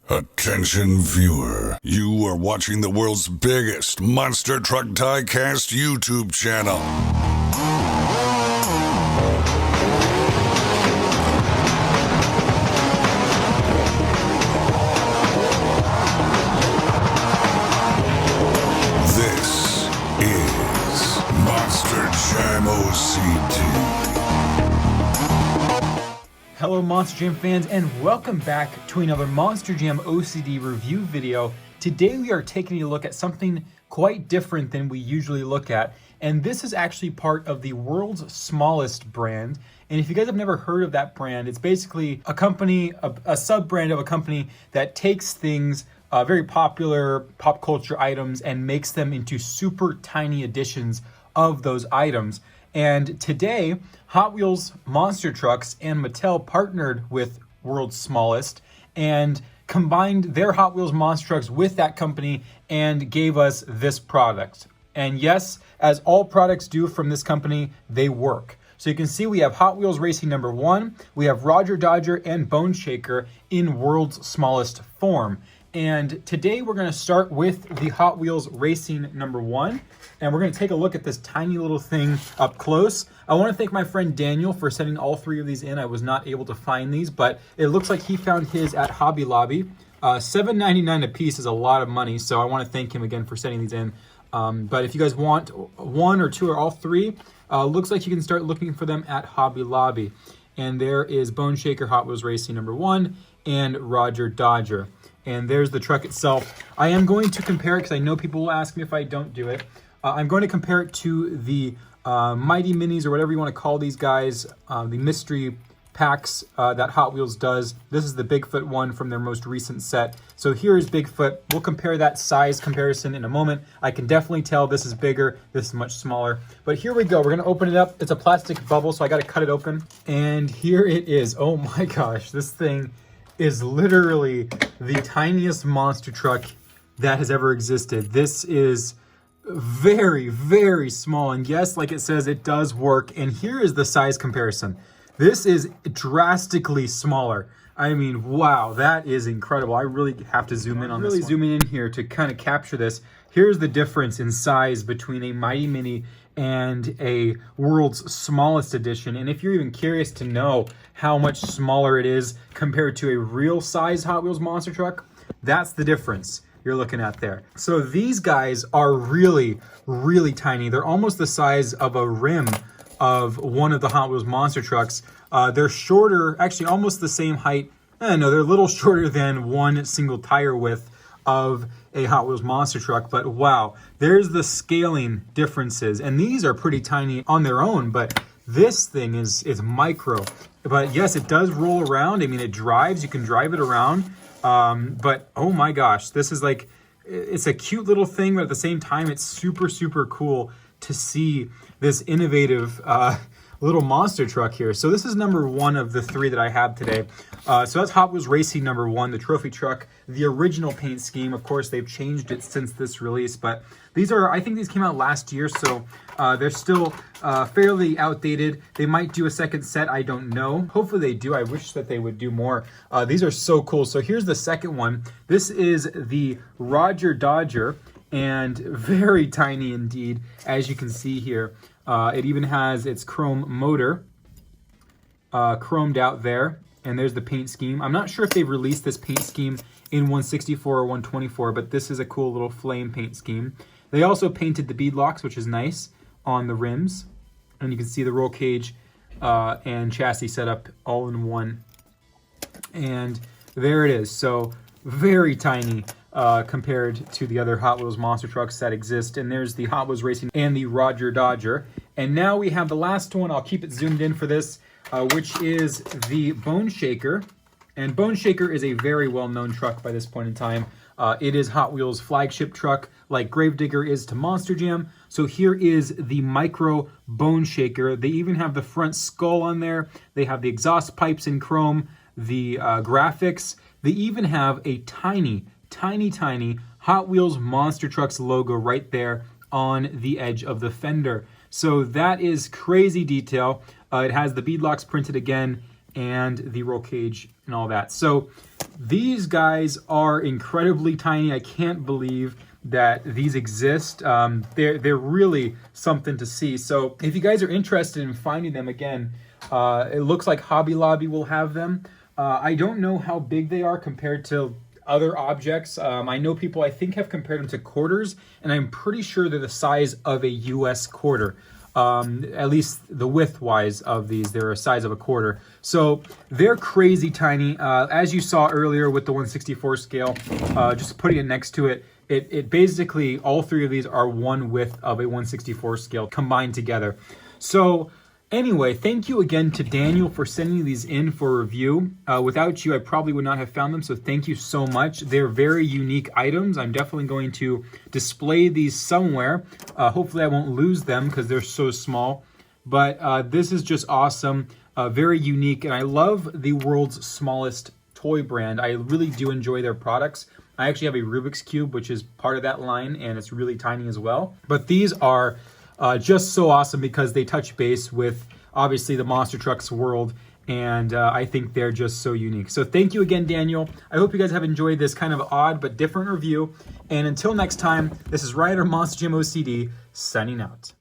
Attention viewer, you are watching the world's biggest monster truck diecast YouTube channel. This is Monster Jam OCD. Hello Monster Jam fans, and welcome back to another Monster Jam OCD review video. Today we are taking a look at something quite different than we usually look at, and this is actually part of the world's smallest brand. And if you guys have never heard of that brand, it's basically a company, a sub-brand of a company that takes things, very popular pop culture items, and makes them into super tiny editions of those items. And today, Hot Wheels Monster Trucks and Mattel partnered with World's Smallest and combined their Hot Wheels Monster Trucks with that company and gave us this product. And yes, as all products do from this company, they work. So you can see we have Hot Wheels Racing number 1, we have Roger Dodger and Bone Shaker in World's Smallest form. And today we're going to start with the Hot Wheels Racing number 1. And we're going to take a look at this tiny little thing up close. I want to thank my friend Daniel for sending all 3 of these in. I was not able to find these, but it looks like he found his at Hobby Lobby. $7.99 a piece is a lot of money, so I want to thank him again for sending these in. But if you guys want 1 or 2 or all 3, looks like you can start looking for them at Hobby Lobby. And there is Bone Shaker Hot Wheels Racing number 1 and Roger Dodger. And there's the truck itself. I am going to compare it because I know people will ask me if I don't do it. I'm going to compare it to the Mighty Minis, or whatever you want to call these guys, the mystery packs that Hot Wheels does. This is the Bigfoot one from their most recent set. So here is Bigfoot. We'll compare that size comparison in a moment. I can definitely tell this is bigger, this is much smaller. But here we go. We're going to open it up. It's a plastic bubble, so I got to cut it open. And here it is. Oh my gosh, this thing is literally the tiniest monster truck that has ever existed. This is very, very small, and yes, like it says, it does work. And here is the size comparison. This is drastically smaller. I mean, wow, that is incredible. I really have to zoom in on this one. Zooming in here to kind of capture this. Here's the difference in size between a Mighty Mini and a World's Smallest edition. And if you're even curious to know how much smaller it is compared to a real size Hot Wheels monster truck, that's the difference you're looking at there. So these guys are really, really tiny. They're almost the size of a rim of one of the Hot Wheels monster trucks. They're shorter, actually almost the same height. No, they're a little shorter than one single tire width of a Hot Wheels monster truck, but wow, there's the scaling differences. And these are pretty tiny on their own, but this thing is micro. But yes, it does roll around. I mean, it drives, you can drive it around. But oh my gosh, this is like, it's a cute little thing, but at the same time, it's super, super cool to see this innovative little monster truck here. So this is number 1 of the 3 that I have today. So that's Hot Wheels Racing number 1, the trophy truck, the original paint scheme. Of course, they've changed it since this release, but these are, I think these came out last year, so they're still fairly outdated. They might do a second set, I don't know. Hopefully they do. I wish that they would do more. These are so cool. So here's the second one. This is the Roger Dodger, and very tiny indeed, as you can see here. It even has its chrome motor chromed out there, and there's the paint scheme. I'm not sure if they've released this paint scheme in 164 or 124, but this is a cool little flame paint scheme. They also painted the bead locks, which is nice, on the rims, and you can see the roll cage and chassis setup all in one. And there it is. So very tiny compared to the other Hot Wheels monster trucks that exist. And there's the Hot Wheels Racing and the Roger Dodger. And now we have the last one. I'll keep it zoomed in for this, which is the Bone Shaker. And Bone Shaker is a very well-known truck by this point in time. It is Hot Wheels' flagship truck, like Gravedigger is to Monster Jam. So here is the micro Bone Shaker. They even have the front skull on there. They have the exhaust pipes in chrome, the graphics. They even have a tiny, tiny, tiny Hot Wheels Monster Trucks logo right there on the edge of the fender. So that is crazy detail. It has the beadlocks printed again and the roll cage and all that. So These guys are incredibly tiny. I can't believe that these exist. They're really something to see. So if you guys are interested in finding them, again, it looks like Hobby Lobby will have them. I don't know how big they are compared to other objects. I know people, I think, have compared them to quarters, and I'm pretty sure they're the size of a US quarter. At least the width-wise of these, they're a size of a quarter. So they're crazy tiny. As you saw earlier with the 1/64 scale, just putting it next to it, it basically, all three of these are one width of a 1/64 scale combined together. So anyway, thank you again to Daniel for sending these in for review. Without you, I probably would not have found them, so thank you so much. They're very unique items. I'm definitely going to display these somewhere. Hopefully I won't lose them because they're so small. But this is just awesome, very unique, and I love the world's smallest toy brand. I really do enjoy their products. I actually have a Rubik's Cube, which is part of that line, and it's really tiny as well. But these are just so awesome because they touch base with, obviously, the Monster Trucks world, and I think they're just so unique. So thank you again, Daniel. I hope you guys have enjoyed this kind of odd but different review. And until next time, this is Ryder Monster Jam OCD, signing out.